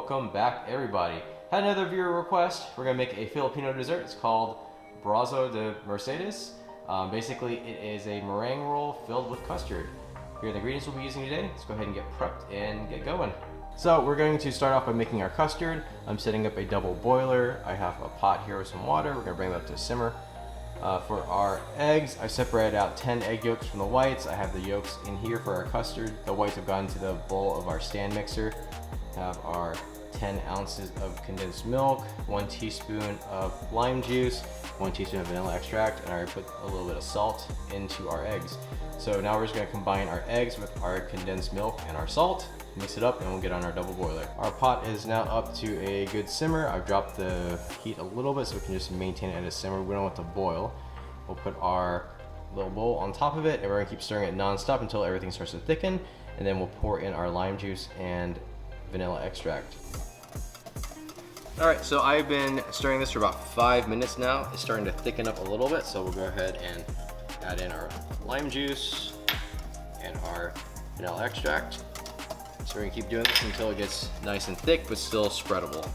Welcome back, everybody. Had another viewer request. We're gonna make a Filipino dessert. It's called Brazo de Mercedes. Basically, it is a meringue roll filled with custard. Here are the ingredients we'll be using today. Let's go ahead and get prepped and get going. So we're going to start off by making our custard. I'm setting up a double boiler. I have a pot here with some water. We're gonna bring that up to simmer. For our eggs, I separated out 10 egg yolks from the whites. I have the yolks in here for our custard. The whites have gone to the bowl of our stand mixer. Have our 10 ounces of condensed milk, 1 teaspoon of lime juice, 1 teaspoon of vanilla extract, and I already put a little bit of salt into our eggs. So now we're just gonna combine our eggs with our condensed milk and our salt, mix it up, and we'll get on our double boiler. Our pot is now up to a good simmer. I've dropped the heat a little bit so we can just maintain it at a simmer. We don't want it to boil. We'll put our little bowl on top of it, and we're gonna keep stirring it non-stop until everything starts to thicken, and then we'll pour in our lime juice and vanilla extract. All right, so I've been stirring this for about 5 minutes now. It's starting to thicken up a little bit, so we'll go ahead and add in our lime juice and our vanilla extract. So we're gonna keep doing this until it gets nice and thick, but still spreadable.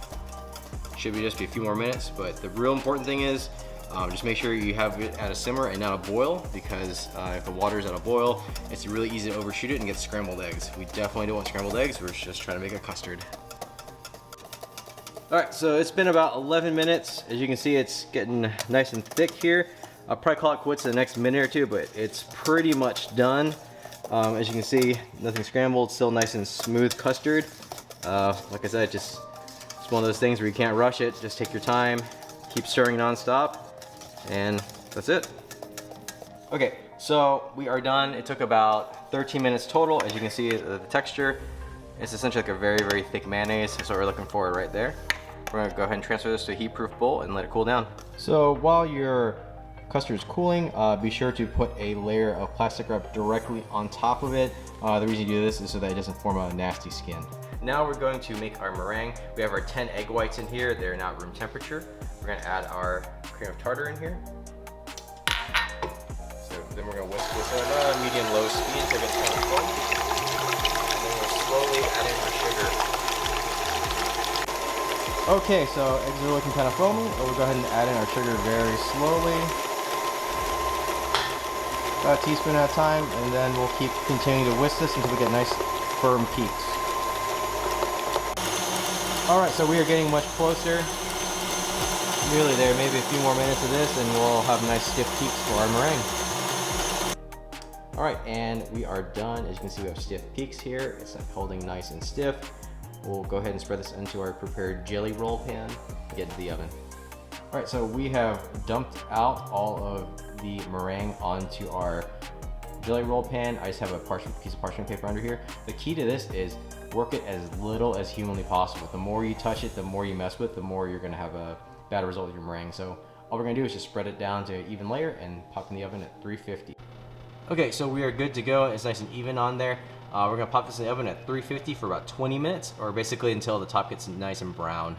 Should be just be a few more minutes, but the real important thing is just make sure you have it at a simmer and not a boil, because if the water is at a boil, it's really easy to overshoot it and get scrambled eggs. We definitely don't want scrambled eggs. We're just trying to make a custard. All right, so it's been about 11 minutes. As you can see, it's getting nice and thick here. I'll probably call it quits in the next minute or two, but it's pretty much done. As you can see, nothing scrambled, still nice and smooth custard. Like I said, it's one of those things where you can't rush it. Just take your time, keep stirring nonstop, and that's it. Okay, so we are done. It took about 13 minutes total. As you can see, the texture, it's essentially like a very, very thick mayonnaise. That's what we're looking for right there. We're gonna go ahead and transfer this to a heat-proof bowl and let it cool down. So while your custard is cooling, be sure to put a layer of plastic wrap directly on top of it. The reason you do this is so that it doesn't form a nasty skin. Now we're going to make our meringue. We have our 10 egg whites in here. They're now room temperature. We're gonna add our cream of tartar in here. So then we're gonna whisk this at a medium-low speed until it gets kind of foamy. And then we'll slowly add in our sugar. Okay, so eggs are looking kind of foamy. We'll go ahead and add in our sugar very slowly. About a teaspoon at a time, and then we'll keep continuing to whisk this until we get nice firm peaks. All right, so we are getting much closer. Nearly there, maybe a few more minutes of this and we'll have nice stiff peaks for our meringue. All right, and we are done. As you can see, we have stiff peaks here. It's holding nice and stiff. We'll go ahead and spread this into our prepared jelly roll pan and get to the oven. All right, so we have dumped out all of the meringue onto our jelly roll pan. I just have a piece of parchment paper under here. The key to this is work it as little as humanly possible. The more you touch it, the more you mess with, the more you're gonna have a bad result with your meringue. So all we're gonna do is just spread it down to an even layer and pop in the oven at 350. Okay, so we are good to go. It's nice and even on there. We're gonna pop this in the oven at 350 for about 20 minutes, or basically until the top gets nice and brown.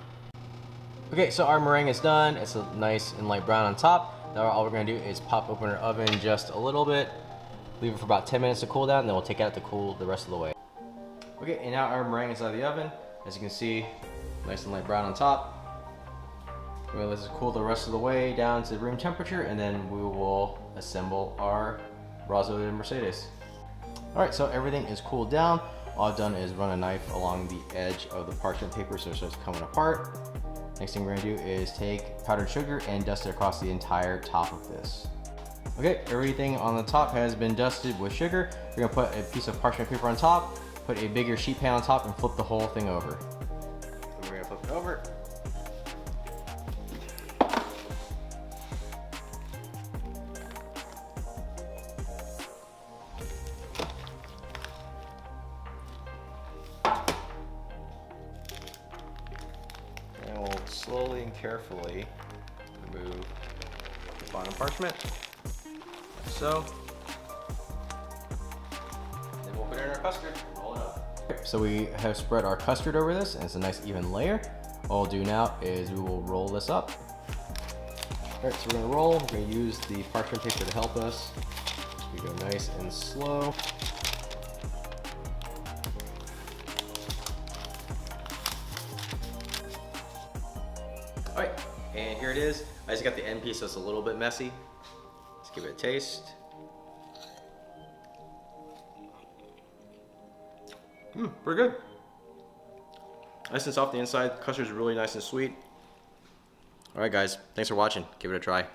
Okay, so our meringue is done. It's a nice and light brown on top. Now all we're gonna do is pop open our oven just a little bit, leave it for about 10 minutes to cool down, and then we'll take it out to cool the rest of the way. Okay, and now our meringue is out of the oven. As you can see, nice and light brown on top. We're gonna let this cool the rest of the way down to room temperature, and then we will assemble our Brazo de Mercedes. All right, so everything is cooled down. All I've done is run a knife along the edge of the parchment paper so it starts coming apart. Next thing we're gonna do is take powdered sugar and dust it across the entire top of this. Okay, everything on the top has been dusted with sugar. We're gonna put a piece of parchment paper on top, put a bigger sheet pan on top, and flip the whole thing over. So we're gonna flip it over. And we'll slowly and carefully remove the bottom parchment, like so. Then we'll put it in our custard, roll it up. So we have spread our custard over this, and it's a nice even layer. All we'll do now is we will roll this up. All right, so we're gonna roll. We're gonna use the parchment paper to help us. We go nice and slow. All right, and here it is. I just got the end piece, so it's a little bit messy. Let's give it a taste. Pretty good. Nice and soft the inside. Custard's really nice and sweet. All right, guys, thanks for watching. Give it a try.